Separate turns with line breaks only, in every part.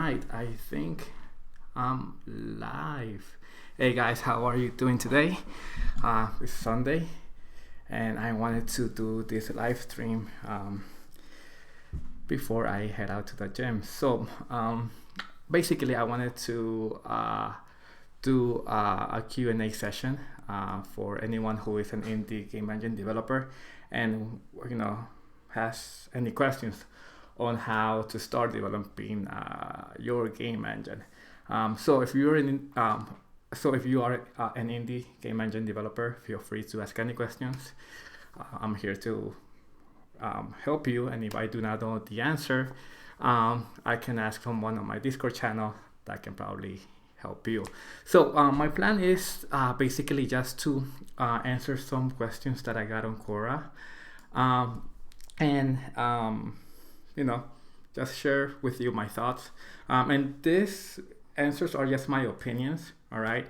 right, I think I'm live. Hey guys, how are you doing today? It's Sunday, and I wanted to do this live stream before I head out to the gym. So basically, I wanted to do a Q&A session for anyone who is an indie game engine developer and has any questions on how to start developing your game engine. So if you're if you are an indie game engine developer, feel free to ask any questions. I'm here to help you, and if I do not know the answer, I can ask someone on my Discord channel that can probably help you. So my plan is basically just to answer some questions that I got on Quora, and just share with you my thoughts. And these answers are just my opinions, all right?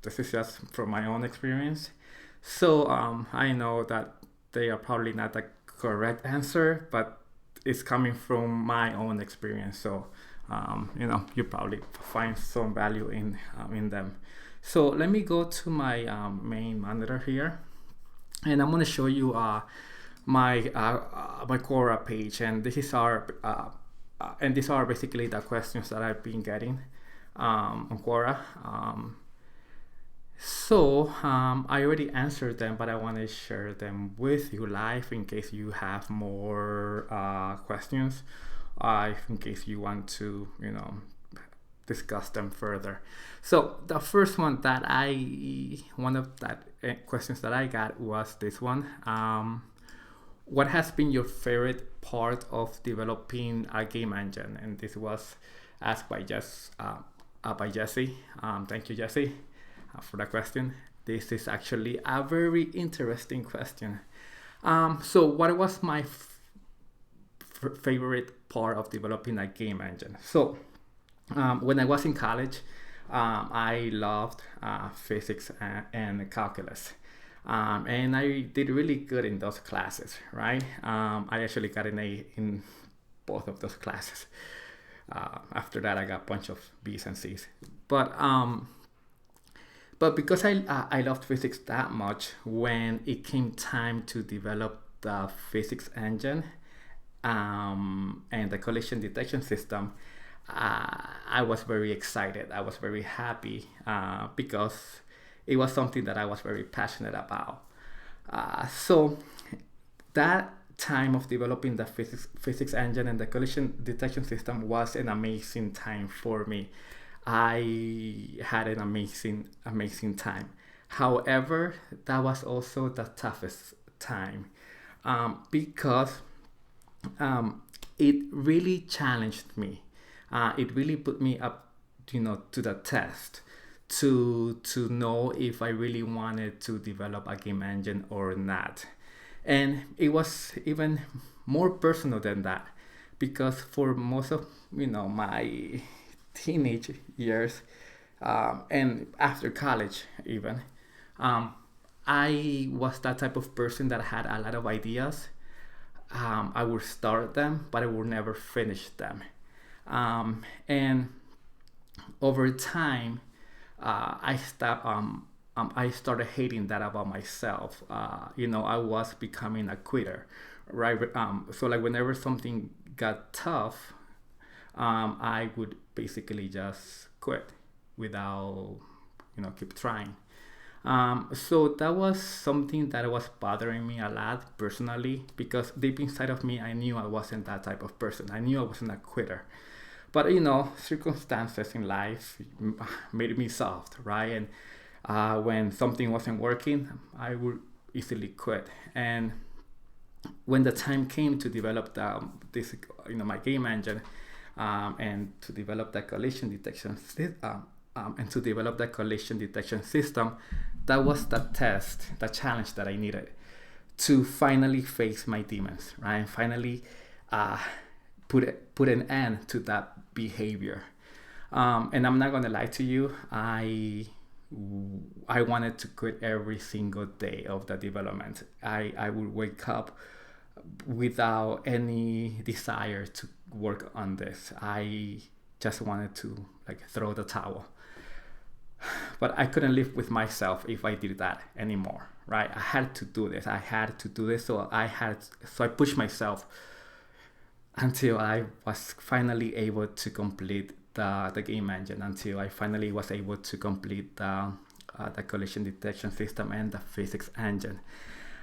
This is just from my own experience. So I know that they are probably not the correct answer, but it's coming from my own experience. So, you probably find some value in them. So let me go to my main monitor here, and I'm going to show you my Quora page, and this is and these are basically the questions that I've been getting on Quora. I already answered them, but I want to share them with you live in case you have more questions, in case you want to discuss them further. So the first one questions that I got was this one. What has been your favorite part of developing a game engine? And this was asked by Jesse. Thank you, Jesse, for the question. This is actually a very interesting question. So what was my favorite part of developing a game engine? So when I was in college, I loved physics and calculus. And I did really good in those classes, right? I actually got an A in both of those classes. After that, I got a bunch of B's and C's. But because I loved physics that much, when it came time to develop the physics engine and the collision detection system, I was very excited. I was very happy because it was something that I was very passionate about. So that time of developing the physics engine and the collision detection system was an amazing time for me. I had an amazing time. However, that was also the toughest time because it really challenged me. It really put me up, to the test to know if I really wanted to develop a game engine or not. And it was even more personal than that, because for most of my teenage years and after college even, I was that type of person that had a lot of ideas. I would start them, but I would never finish them. And over time, I started hating that about myself. I was becoming a quitter, right? So like whenever something got tough, I would basically just quit without, keep trying. So that was something that was bothering me a lot personally, because deep inside of me, I knew I wasn't that type of person. I knew I wasn't a quitter. But circumstances in life made me soft, right? And when something wasn't working, I would easily quit. And when the time came to develop my game engine, and to develop the collision detection system, that was the test, the challenge that I needed to finally face my demons, right? And finally put an end to that behavior. And I'm not gonna lie to you, I wanted to quit every single day of the development. I would wake up without any desire to work on this. I just wanted to like throw the towel. But I couldn't live with myself if I did that anymore, right? I had to do this. I had to do this. So I pushed myself until I was finally able to complete the game engine, until I finally was able to complete the collision detection system and the physics engine.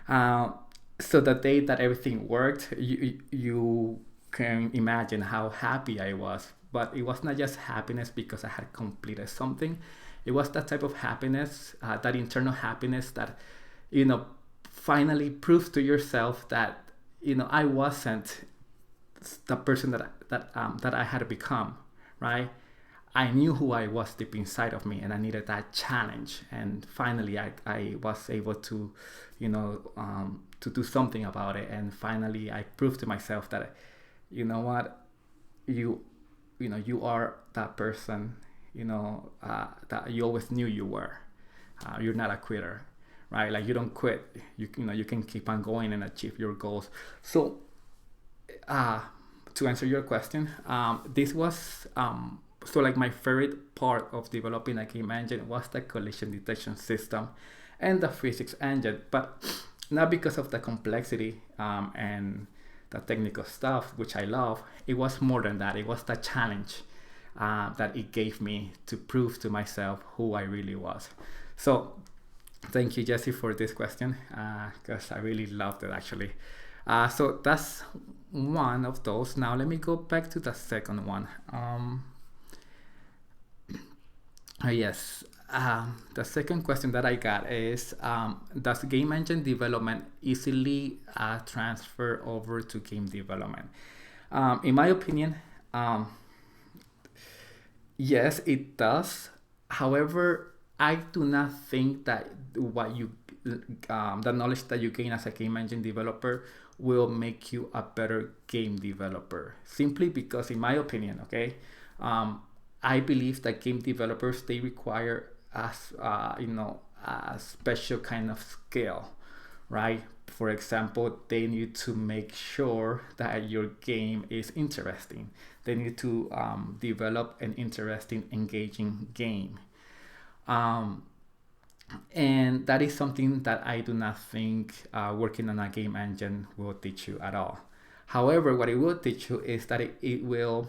So the day that everything worked, you can imagine how happy I was. But it was not just happiness because I had completed something. It was that type of happiness, that internal happiness that, finally proves to yourself that, I wasn't the person that I had become, right? I knew who I was deep inside of me, and I needed that challenge. And finally, I was able to, to do something about it. And finally, I proved to myself that, you know what, you are that person, that you always knew you were. You're not a quitter, right? Like you don't quit. You can keep on going and achieve your goals. So, to answer your question, this was so like my favorite part of developing a game engine was the collision detection system and the physics engine, but not because of the complexity and the technical stuff, which I love. It was more than that. It was the challenge that it gave me to prove to myself who I really was. So thank you, Jesse, for this question, because I really loved it actually. So that's one of those. Now let me go back to the second one. Yes, the second question that I got is, does game engine development easily transfer over to game development? In my opinion, yes, it does. However, I do not think that the knowledge that you gain as a game engine developer will make you a better game developer. Simply because, in my opinion, okay, I believe that game developers, they require a special kind of skill, right? For example, they need to make sure that your game is interesting. They need to develop an interesting, engaging game. And that is something that I do not think working on a game engine will teach you at all. However, what it will teach you is that it will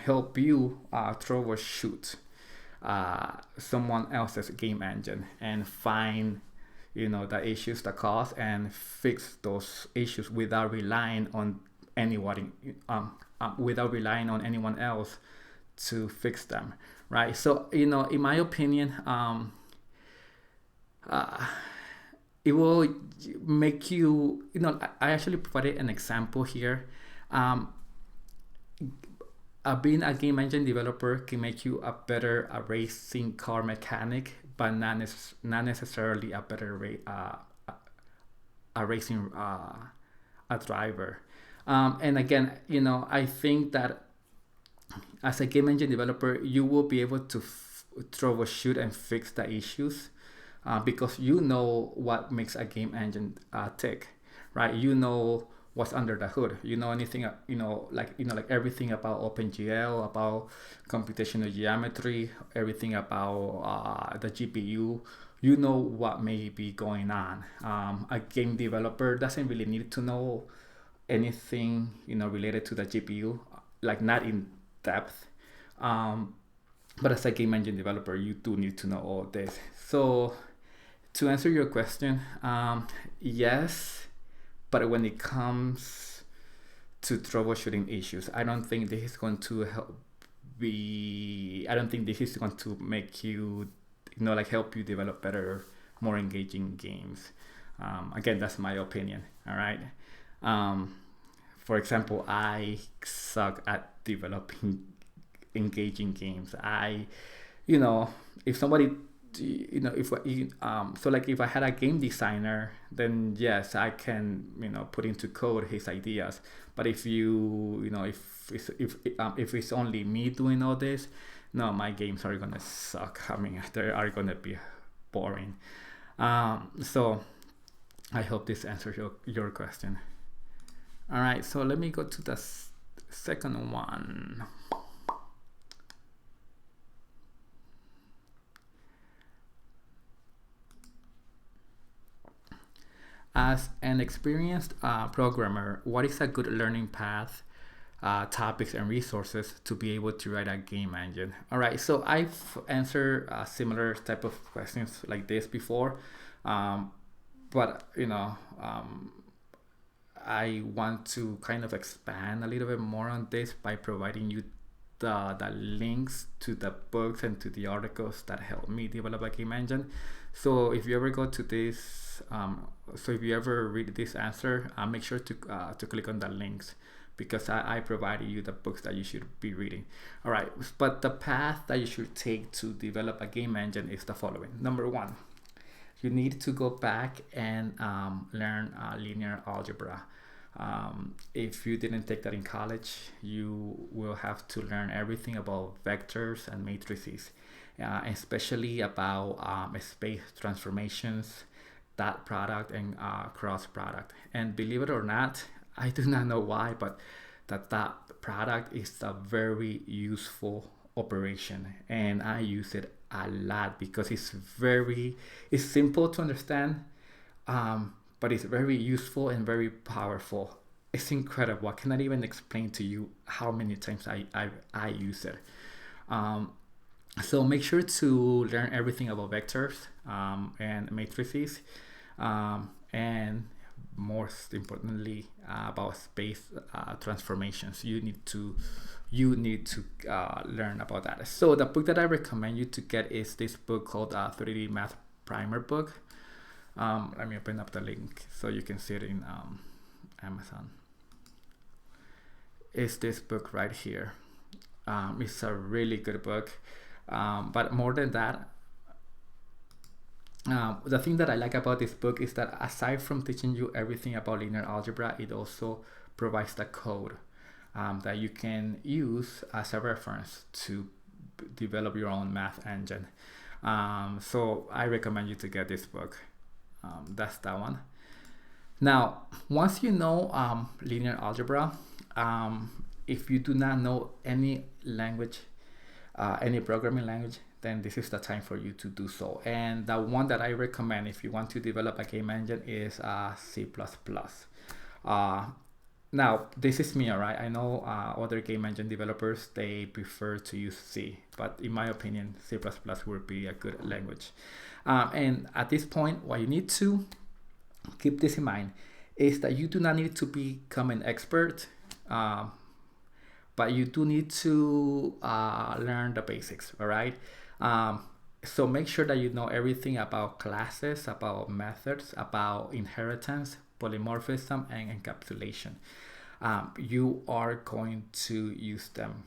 help you troubleshoot someone else's game engine and find, the issues, the cause, and fix those issues without relying on anyone, without relying on anyone else to fix them, right? So, in my opinion, it will make you, I actually provided an example here. Being a game engine developer can make you a better racing car mechanic, but not necessarily a better racing a driver. And again, I think that as a game engine developer, you will be able to troubleshoot and fix the issues. Because you know what makes a game engine tick, right? You know what's under the hood. You know anything, like everything about OpenGL, about computational geometry, everything about the GPU. You know what may be going on. A game developer doesn't really need to know anything, related to the GPU, like not in depth. But as a game engine developer, you do need to know all this. So, to answer your question, yes, but when it comes to troubleshooting issues, I don't think this is going to I don't think this is going to make you, help you develop better, more engaging games. Again, that's my opinion. All right. For example, I suck at developing engaging games. If somebody, if I had a game designer, then yes, I can, put into code his ideas. But if if it's only me doing all this, no, my games are gonna suck. I mean, they are gonna be boring. So I hope this answers your question. All right, so let me go to the second one. As an experienced programmer, what is a good learning path, topics, and resources to be able to write a game engine? All right, so I've answered similar type of questions like this before, but I want to kind of expand a little bit more on this by providing you the links to the books and to the articles that help me develop a game engine. So if you ever go to this, so if you ever read this answer, make sure to click on the links, because I provided you the books that you should be reading. All right, but the path that you should take to develop a game engine is the following. Number one, you need to go back and learn linear algebra. If you didn't take that in college, you will have to learn everything about vectors and matrices, especially about space transformations, dot product, and cross product. And believe it or not, I do not know why, but that dot product is a very useful operation, and I use it a lot because it's simple to understand, but it's very useful and very powerful. It's incredible. I cannot even explain to you how many times I use it. So make sure to learn everything about vectors and matrices, and most importantly about space transformations. You need to learn about that. So the book that I recommend you to get is this book called 3D Math Primer book. Let me open up the link so you can see it in Amazon. It's this book right here. It's a really good book, but more than that, the thing that I like about this book is that aside from teaching you everything about linear algebra, it also provides the code that you can use as a reference to develop your own math engine. So I recommend you to get this book. That's that one. Now, once you know linear algebra, if you do not know any language, any programming language, then this is the time for you to do so. And the one that I recommend if you want to develop a game engine is C++. Now, this is me, all right? I know other game engine developers, they prefer to use C, but in my opinion, C++ would be a good language. And at this point, what you need to keep this in mind is that you do not need to become an expert, but you do need to learn the basics, all right? So make sure that you know everything about classes, about methods, about inheritance, polymorphism, and encapsulation. You are going to use them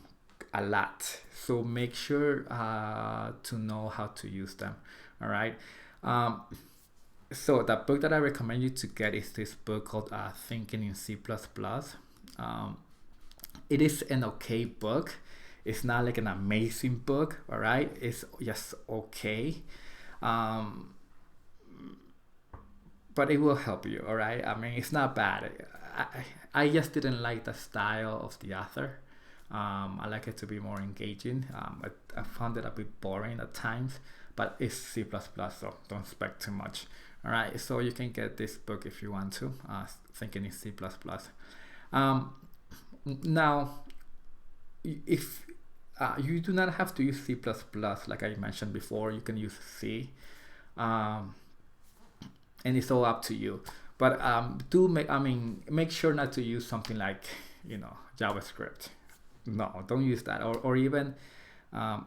a lot, so make sure to know how to use them, all right? So the book that I recommend you to get is this book called Thinking in C++. It is an okay book. It's not like an amazing book, all right? It's just okay. But it will help you, all right? I mean, it's not bad. I just didn't like the style of the author. I like it to be more engaging. I found it a bit boring at times, but it's C++, so don't expect too much. All right, so you can get this book if you want to, Thinking in C++. Now, if you do not have to use C++, like I mentioned before, you can use C, and it's all up to you. But make sure not to use something like, JavaScript. No, don't use that. Or even, I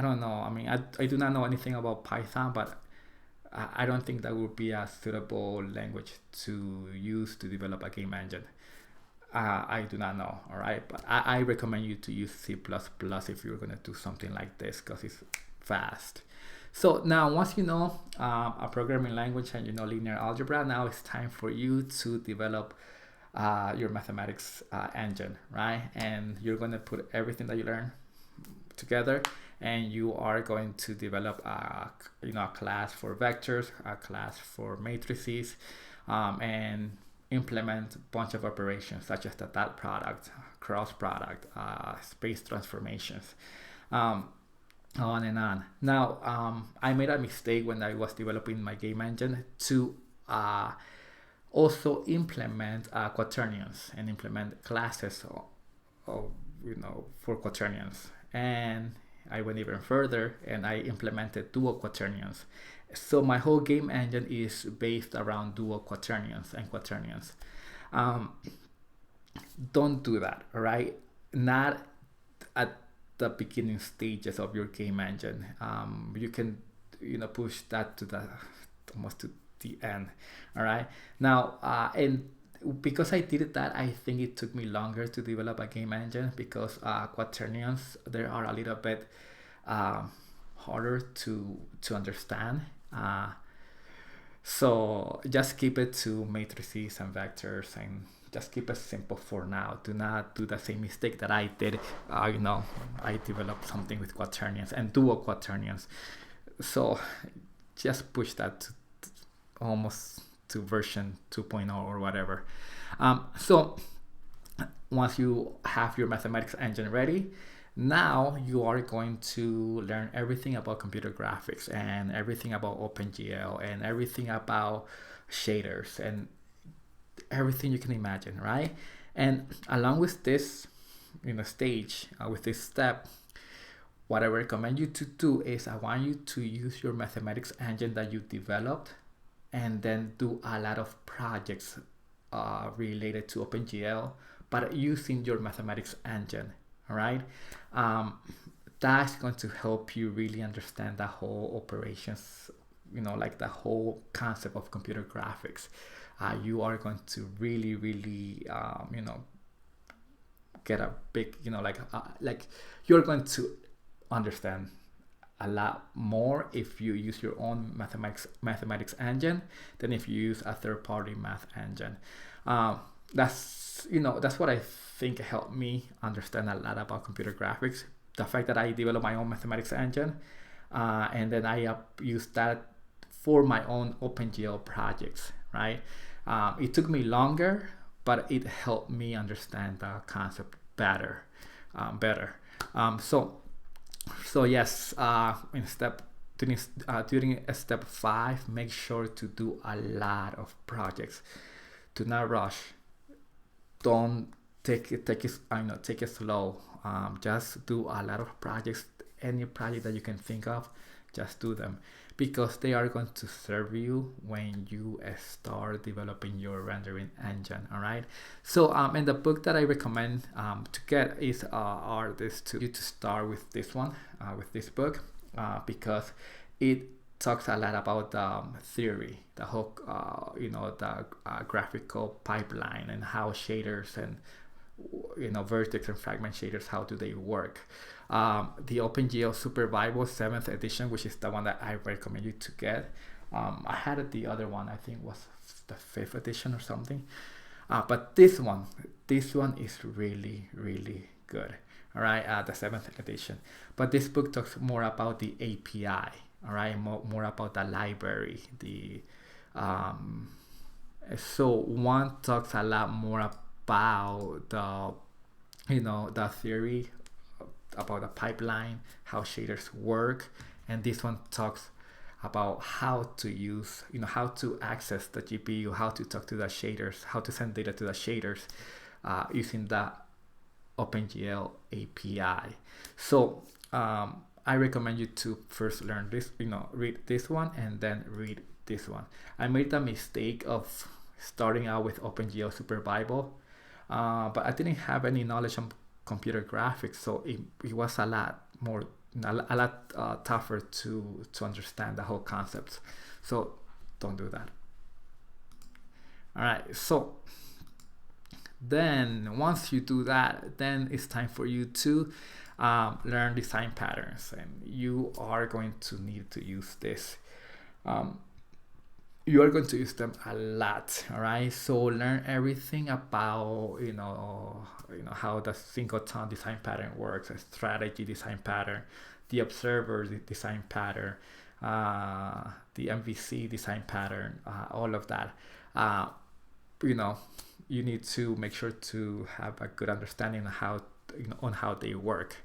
don't know. I mean, I do not know anything about Python, but I don't think that would be a suitable language to use to develop a game engine. I do not know, all right? But I recommend you to use C++ if you're going to do something like this, because it's fast. So now, once you know a programming language and you know linear algebra, now it's time for you to develop your mathematics engine, right? And you're going to put everything that you learn together, and you are going to develop a class for vectors, a class for matrices, and implement a bunch of operations such as the dot product, cross product, space transformations, um, on and on. Now, I made a mistake when I was developing my game engine to also implement quaternions and implement classes for quaternions. And I went even further and I implemented dual quaternions. So my whole game engine is based around dual quaternions and quaternions. Um, don't do that, all right? Not at the beginning stages of your game engine. You can, push that to the almost to the end, all right? Now, and because I did that, I think it took me longer to develop a game engine because quaternions they are a little bit harder to understand. So just keep it to matrices and vectors and just keep it simple for now. Do not do the same mistake that I did. I developed something with quaternions and dual quaternions. So just push that to almost to version 2.0 or whatever. So once you have your mathematics engine ready, now you are going to learn everything about computer graphics and everything about OpenGL and everything about shaders and everything you can imagine, right? And along with this, stage, with this step, what I recommend you to do is I want you to use your mathematics engine that you developed and then do a lot of projects related to OpenGL, but using your mathematics engine, all right? That's going to help you really understand the whole operations, like the whole concept of computer graphics. You are going to really, really, get a big, like you're going to understand a lot more if you use your own mathematics engine than if you use a third-party math engine. That's what I think helped me understand a lot about computer graphics. The fact that I developed my own mathematics engine, and then I use that for my own OpenGL projects. Right? It took me longer, but it helped me understand the concept better. So yes, during step 5, make sure to do a lot of projects. Do not rush. Don't take it slow. Just do a lot of projects. Any project that you can think of, just do them because they are going to serve you when you start developing your rendering engine. All right. So in the book that I recommend to get is you to start with this one, with this book, because it talks a lot about theory, the whole the graphical pipeline and how shaders and vertex and fragment shaders, how do they work. The OpenGL Supervival 7th edition, which is the one that I recommend you to get. I had the other one, I think was the 5th edition or something. But this one is really, really good. All right, the 7th edition. But this book talks more about the API. All right, more about the library. So one talks a lot more about the theory about the pipeline, how shaders work, and this one talks about how to use, how to access the GPU, how to talk to the shaders, how to send data to the shaders using the OpenGL API. So I recommend you to first learn this, read this one and then read this one. I made the mistake of starting out with OpenGL Supervival, but I didn't have any knowledge on computer graphics, so it was a lot tougher to understand the whole concepts. So don't do that. All right, so then once you do that, then it's time for you to learn design patterns, and you are going to need to use this. You are going to use them a lot. All right, so learn everything about how the singleton design pattern works, a strategy design pattern, the observer design pattern, the MVC design pattern, all of that. you know, you need to make sure to have a good understanding of how, on how they work.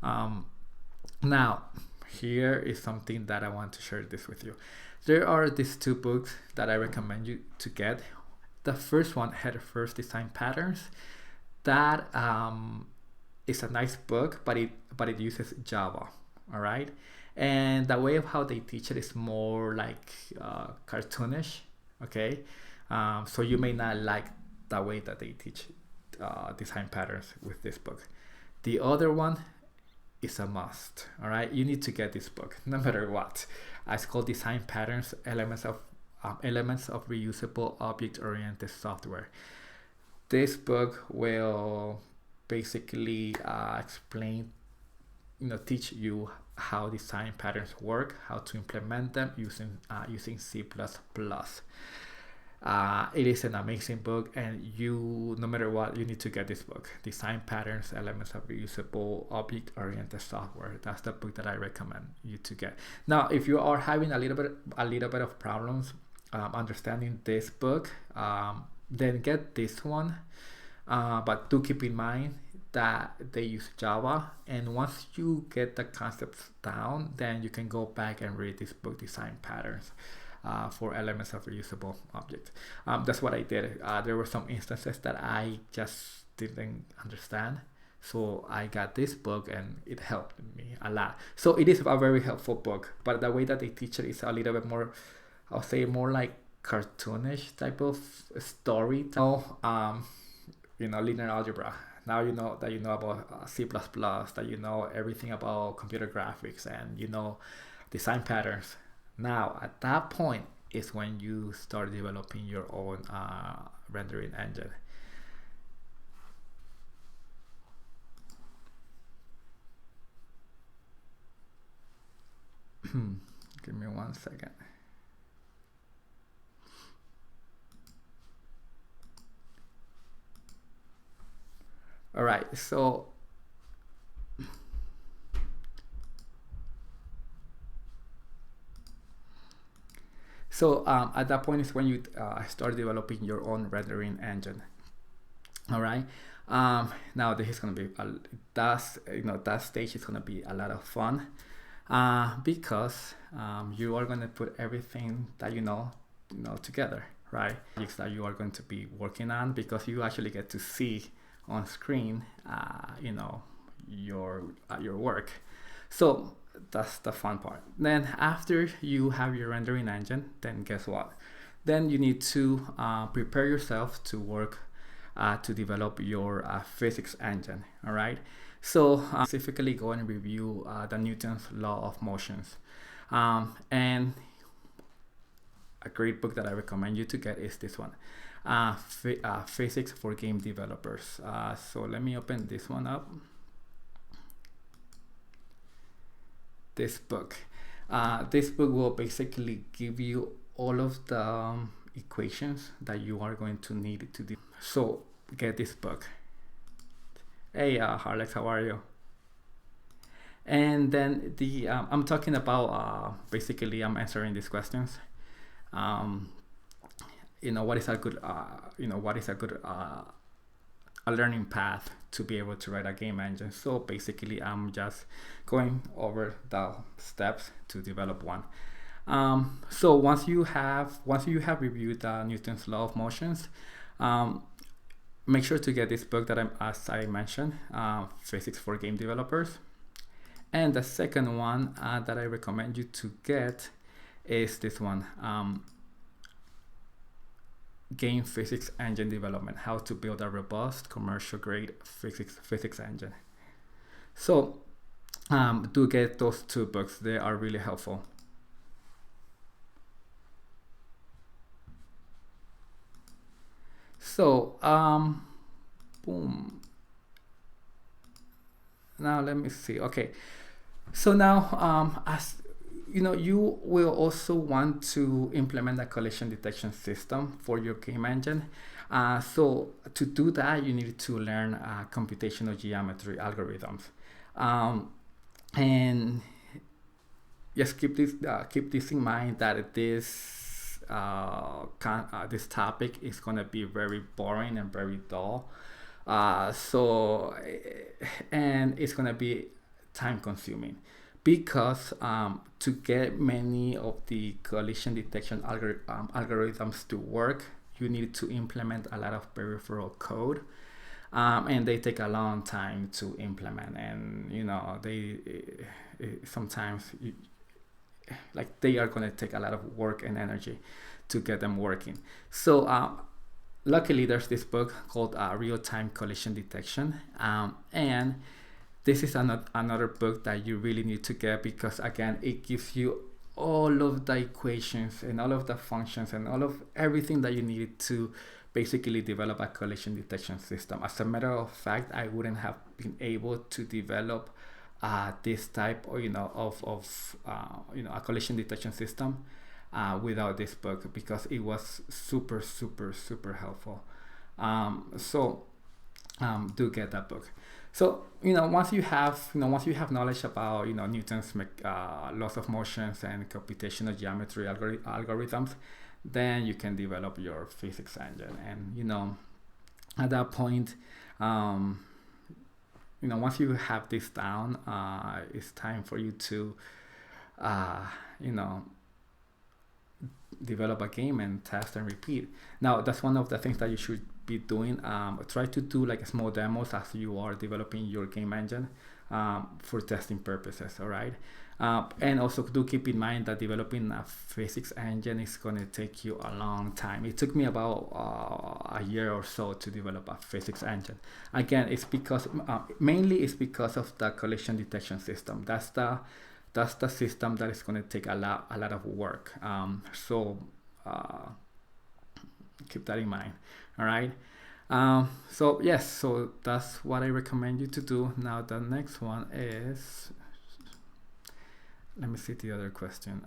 Now, here is something that I want to share this with you. There are these two books that I recommend you to get. The first one, Head First Design Patterns. That is a nice book, but it uses Java. All right, and the way of how they teach it is more like cartoonish. Okay, so you may not like the way that they teach design patterns with this book. The other one is a must. All right, you need to get this book no matter what. It's called Design Patterns: Elements of Reusable Object-Oriented Software. This book will basically explain, teach you how design patterns work, how to implement them using C++. It is an amazing book, and no matter what, you need to get this book. Design Patterns: Elements of Reusable Object-Oriented Software. That's the book that I recommend you to get. Now, if you are having a little bit of problems understanding this book, then get this one. But do keep in mind that they use Java, and once you get the concepts down, then you can go back and read this book, Design Patterns for Elements of Reusable Objects. That's what I did. There were some instances that I just didn't understand, so I got this book and it helped me a lot. So it is a very helpful book, but the way that they teach it is a little bit more, I'll say, more like cartoonish type of story. Linear algebra. Now you know about C++, that you know everything about computer graphics, and design patterns. Now at that point is when you start developing your own rendering engine. Give me 1 second. All right, so at that point is when you start developing your own rendering engine. All right. Now this is gonna be that stage is gonna be a lot of fun because you are gonna put everything that you know together, right? That you are going to be working on, because you actually get to see on screen, your work. So that's the fun part. Then after you have your rendering engine, then guess what? Then you need to prepare yourself to work to develop your physics engine. All right. So specifically go and review the Newton's law of motions, and a great book that I recommend you to get is this one. Physics for Game Developers. So let me open this one up. This book will basically give you all of the equations that you are going to need to do. So get this book. Hey Harlex, how are you? And then I'm talking about basically I'm answering these questions. What is a good a learning path to be able to write a game engine. So basically I'm just going over the steps to develop one. So once you have reviewed Newton's law of motions, make sure to get this book as I mentioned, Physics for Game Developers. And the second one that I recommend you to get is this one, Game Physics Engine Development: How to Build a Robust Commercial Grade Physics Engine. So do get those two books. They are really helpful. So boom. Now let me see. Okay, so now as you will also want to implement a collision detection system for your game engine. So to do that, you need to learn computational geometry algorithms, and just keep this in mind, that this this topic is gonna be very boring and very dull. So and it's gonna be time consuming because to get many of the collision detection algorithms to work, you need to implement a lot of peripheral code, and they take a long time to implement. And they sometimes like they are going to take a lot of work and energy to get them working. So luckily there's this book called Real-Time Collision Detection, and this is another book that you really need to get, because again it gives you all of the equations and all of the functions and all of everything that you need to basically develop a collision detection system. As a matter of fact, I wouldn't have been able to develop this type of a collision detection system without this book, because it was super helpful. So do get that book. So once you have knowledge about Newton's laws of motions and computational geometry algorithms, then you can develop your physics engine. And at that point, once you have this down, it's time for you to develop a game and test and repeat. Now that's one of the things that you should be doing. Try to do like small demos as you are developing your game engine for testing purposes. All right. And also do keep in mind that developing a physics engine is going to take you a long time. It took me about a year or so to develop a physics engine. Again, it's because mainly it's because of the collision detection system. That's the system that is going to take a lot of work. So keep that in mind. All right. So yes, so that's what I recommend you to do. Now the next one is, let me see the other question.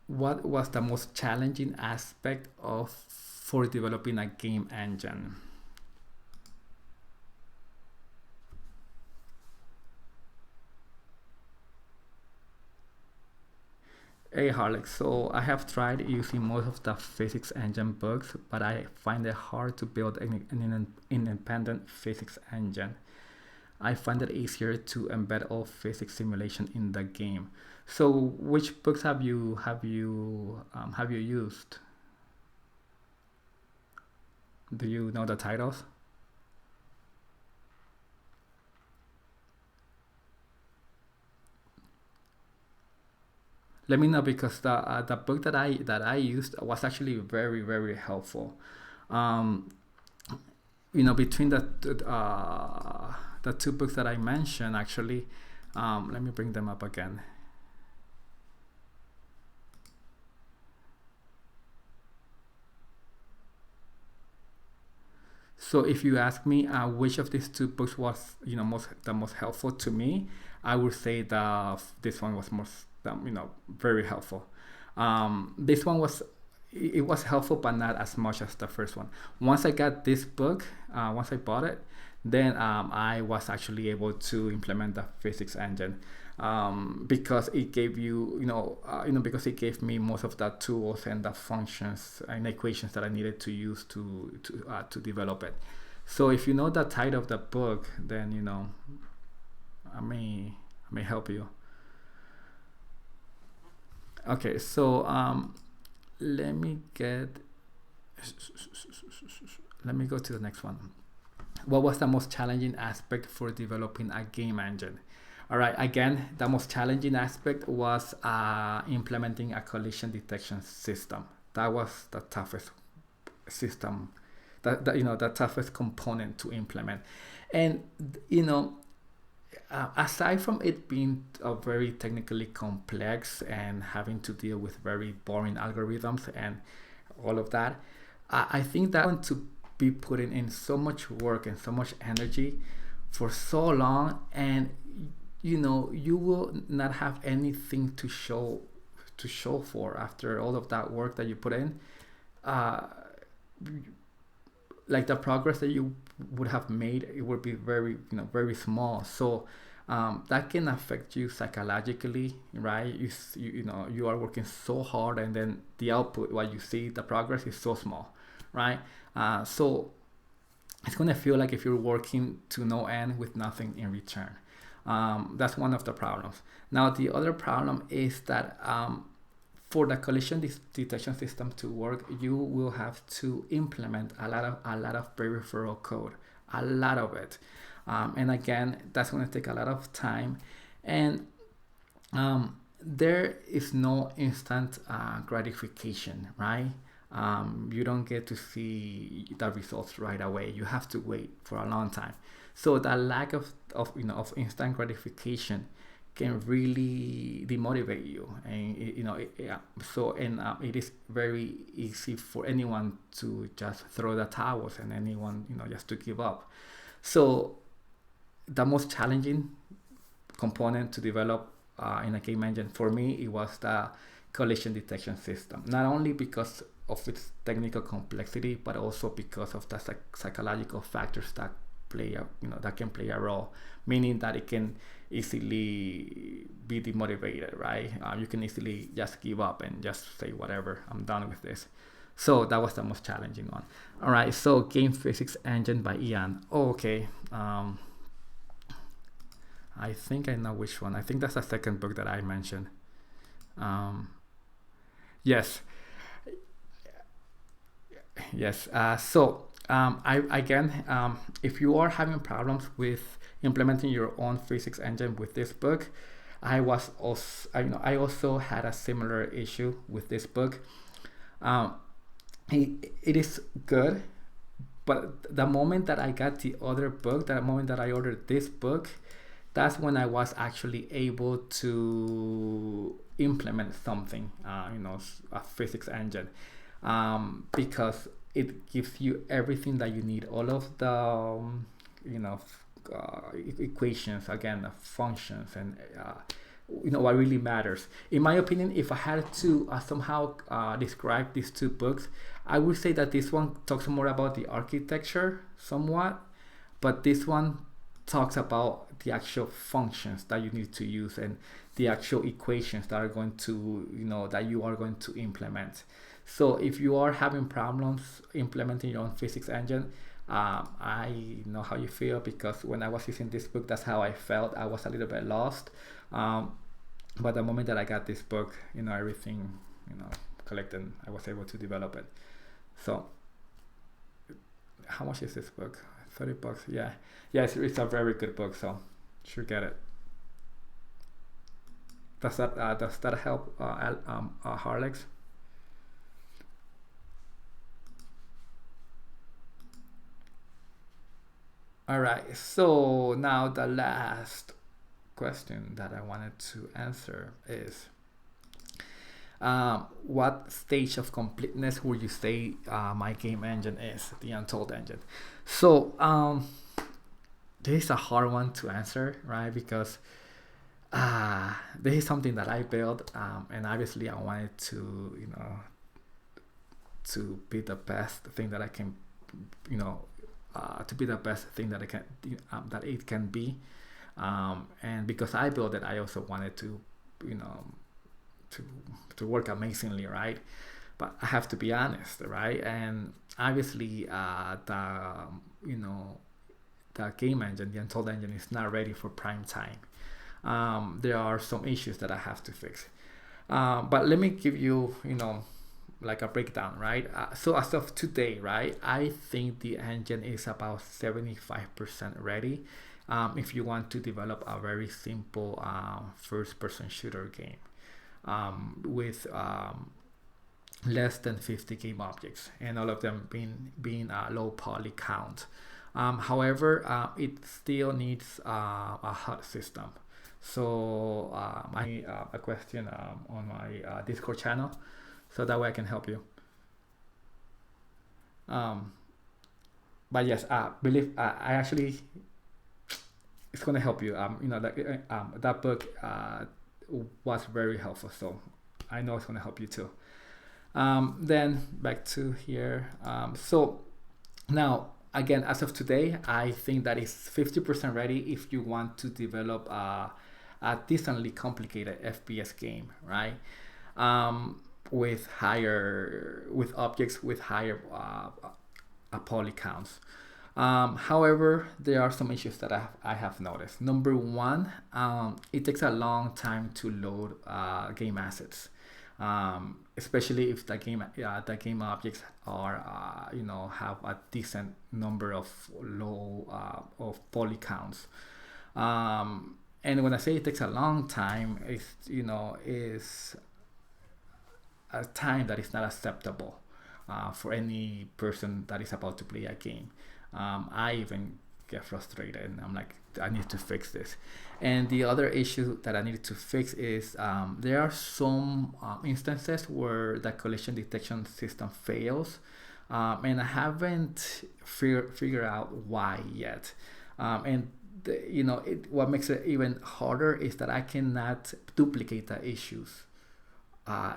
What was the most challenging aspect for developing a game engine? Hey Harlex, so I have tried using most of the physics engine books, but I find it hard to build an independent physics engine. I find it easier to embed all physics simulation in the game. So, which books have you used? Do you know the titles? Let me know, because the book that I used was actually very helpful. Um, Between the two books that I mentioned, actually, let me bring them up again. So if you ask me which of these two books was the most helpful to me, I would say this one was most very helpful. This one was, it was helpful, but not as much as the first one. Once I got this book, once I bought it, then I was actually able to implement the physics engine, because it gave because it gave me most of the tools and the functions and equations that I needed to use to develop it. So if you know the title of the book, then I may help you. Okay, so let me go to the next one. What was the most challenging aspect for developing a game engine? All right, again, the most challenging aspect was implementing a collision detection system. That was the toughest system, the toughest component to implement. And aside from it being very technically complex and having to deal with very boring algorithms and all of that, I think that one to be putting in so much work and so much energy for so long, and you will not have anything to show for after all of that work that you put in. Like the progress that you would have made, it would be very very small. So that can affect you psychologically, right? You know, you are working so hard, and then the output, what you see, the progress is so small, right? So it's going to feel like if you're working to no end with nothing in return. That's one of the problems. Now, the other problem is that for the collision detection system to work, you will have to implement a lot of peripheral code, a lot of it, and again, that's going to take a lot of time, and there is no instant gratification, right? You don't get to see the results right away. You have to wait for a long time. So the lack of of instant gratification can really demotivate you, and yeah. So and it is very easy for anyone to just throw the towels, and anyone just to give up. So the most challenging component to develop in a game engine for me, it was the collision detection system. Not only because of its technical complexity, but also because of the psychological factors that play a, that can play a role. Meaning that it can easily be demotivated, right? You can easily just give up and just say whatever, I'm done with this. So that was the most challenging one. All right, so Game Physics Engine by Ian. Oh, okay. I think I know which one. I think that's the second book that I mentioned. Yes. Yes. I again, if you are having problems with implementing your own physics engine with this book, I also had a similar issue with this book. It is good, but the moment that I got the other book, the moment that I ordered this book, that's when I was actually able to implement something, a physics engine, because it gives you everything that you need, all of the, equations, again, the functions, and what really matters. In my opinion, if I had to somehow describe these two books, I would say that this one talks more about the architecture somewhat, but this one talks about the actual functions that you need to use, and the actual equations that are going to, that you are going to implement. So if you are having problems implementing your own physics engine, I know how you feel, because when I was using this book, that's how I felt. I was a little bit lost. But the moment that I got this book, everything, collected, I was able to develop it. So how much is this book? $30. Yeah. It's a very good book, so sure, get it. Does that help, Harlex? All right, so now the last question that I wanted to answer is, what stage of completeness would you say my game engine is, the Untold engine? So this is a hard one to answer, right? Because this is something that I built, and obviously I wanted to, to be the best thing that I can, to be the best thing that that it can be, and because I built it, I also wanted to, to work amazingly, right? But I have to be honest, right? And obviously, the game engine, the Untold engine, is not ready for prime time. There are some issues that I have to fix. But let me give you, like a breakdown, right? So as of today, right, I think the engine is about 75% ready. If you want to develop a very simple first-person shooter game with less than 50 game objects, and all of them being a low poly count. However, it still needs a HUD system. So I a question on my Discord channel, so that way I can help you. But yes, believe I actually, it's gonna help you. That book was very helpful, so I know it's gonna help you too. Then back to here. So now again, as of today, I think that is 50% ready if you want to develop a decently complicated FPS game, right? With objects with higher poly counts. However, there are some issues that I have noticed. Number one, it takes a long time to load game assets, especially if the game objects are have a decent number of low of poly counts. And when I say it takes a long time, is a time that is not acceptable for any person that is about to play a game. I even get frustrated and I'm like, I need to fix this. And the other issue that I needed to fix is there are some instances where the collision detection system fails, and I haven't figured out why yet. And what makes it even harder is that I cannot duplicate the issues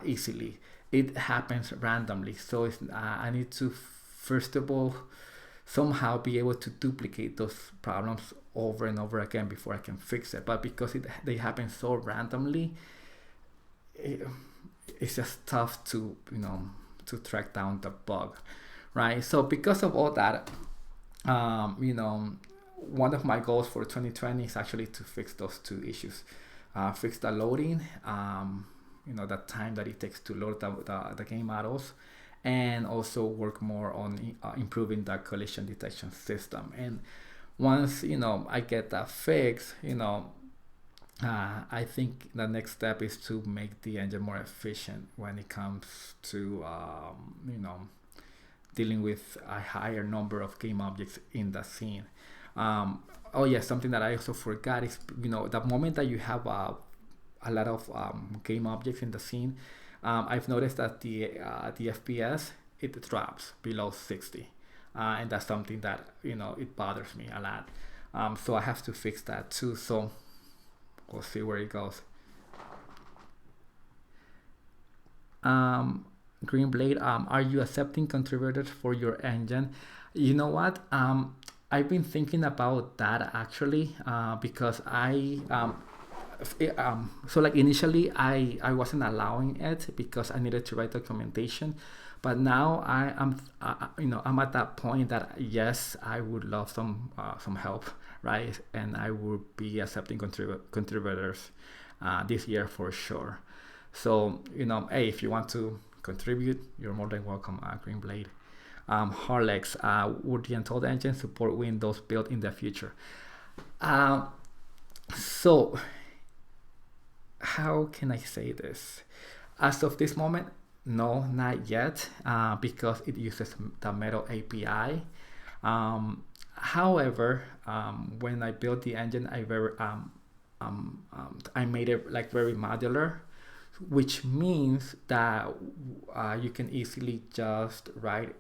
easily. It happens randomly, so I need to first of all somehow be able to duplicate those problems over and over again before I can fix it. But because they happen so randomly, it's just tough to track down the bug, right? So because of all that, one of my goals for 2020 is actually to fix those two issues. Fix the loading, the time that it takes to load the game models, and also work more on improving the collision detection system. And once I get that fixed, I think the next step is to make the engine more efficient when it comes to dealing with a higher number of game objects in the scene. Oh yeah, something that I also forgot is the moment that you have a lot of game objects in the scene, I've noticed that the FPS, it drops below 60, and that's something that it bothers me a lot. So I have to fix that too. So we'll see where it goes. Greenblade, are you accepting contributors for your engine? You know what? I've been thinking about that actually, because so like initially I wasn't allowing it because I needed to write documentation, but now I'm at that point that yes, I would love some help, right? And I would be accepting contributors this year for sure. So hey, if you want to contribute, you're more than welcome. Greenblade. Harlex, would the Untold engine support Windows build in the future? So how can I say this? As of this moment, no, not yet, because it uses the Metal API. However, when I built the engine, I made it like very modular, which means that you can easily just write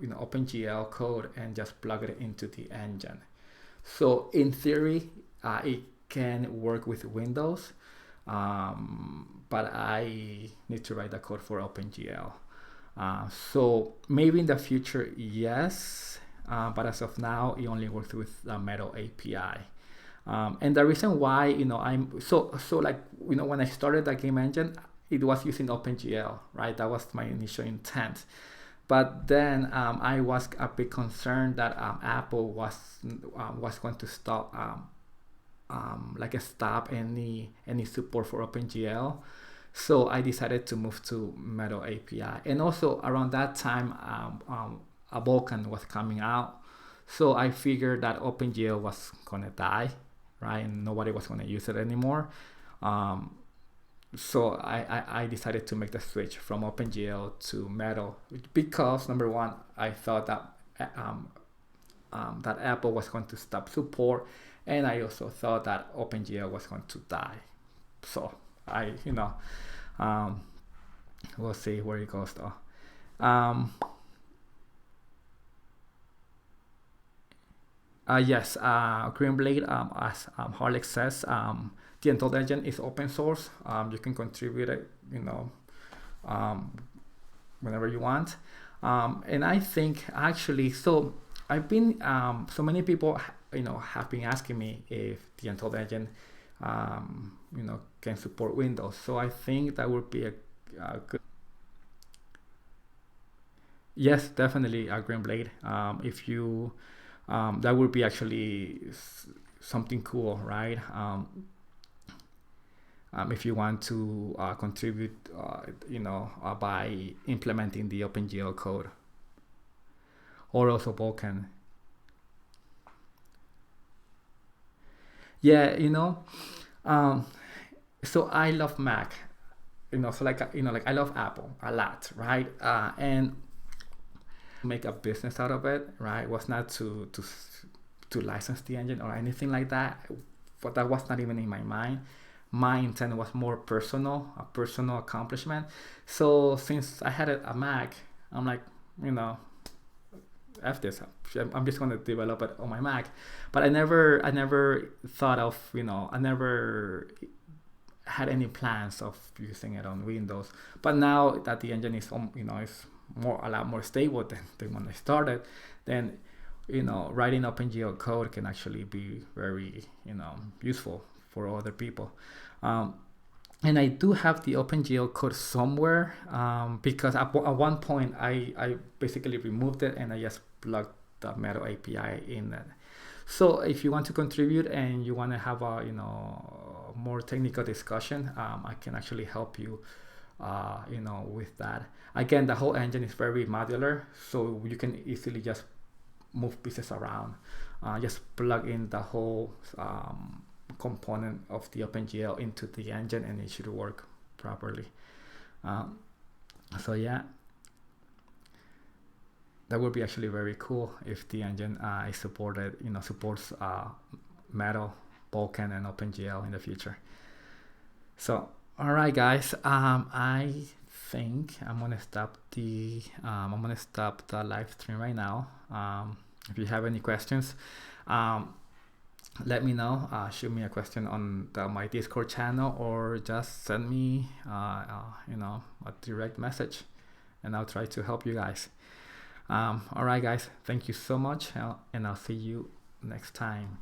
OpenGL code and just plug it into the engine. So in theory, it can work with Windows, but I need to write the code for OpenGL. So maybe in the future, yes, but as of now, it only works with the Metal API. And the reason why I'm so like when I started the game engine, it was using OpenGL, right? That was my initial intent. But then I was a bit concerned that Apple was going to stop stop any support for OpenGL. So I decided to move to Metal API. And also around that time, a Vulkan was coming out. So I figured that OpenGL was gonna die, right? And nobody was gonna use it anymore. So I decided to make the switch from OpenGL to Metal because number one, I thought that that Apple was going to stop support, and I also thought that OpenGL was going to die. So we'll see where it goes though. Yes, Greenblade, as Harlex says, the Untold engine is open source. You can contribute it, whenever you want. And I think actually, so I've been so many people have been asking me if the Untold engine can support Windows. So I think that would be a good. Yes, definitely a Green Blade. If you that would be actually something cool, right? If you want to contribute, by implementing the OpenGL code, or also Vulkan. Yeah, um, so I love Mac, so like like I love Apple a lot, right? And make a business out of it, right? It was not to license the engine or anything like that. But that was not even in my mind. My intent was more personal, a personal accomplishment. So since I had a Mac, I'm like, you know, F this. I'm just going to develop it on my Mac. But I never thought of, I never had any plans of using it on Windows. But now that the engine is, is a lot more stable than when I started, then writing OpenGL code can actually be very useful for other people. And I do have the OpenGL code somewhere, because at one point I basically removed it and I just plugged the Metal API in it. So if you want to contribute and you want to have a more technical discussion, I can actually help you with that. Again, the whole engine is very modular, so you can easily just move pieces around. Just plug in the whole component of the OpenGL into the engine and it should work properly. So yeah, that would be actually very cool if the engine is supported, supports Metal, Vulkan, and OpenGL in the future. So, all right, guys. I think I'm gonna stop the live stream right now. If you have any questions, let me know. Shoot me a question on my Discord channel, or just send me, a direct message, and I'll try to help you guys. All right, guys. Thank you so much, and I'll see you next time.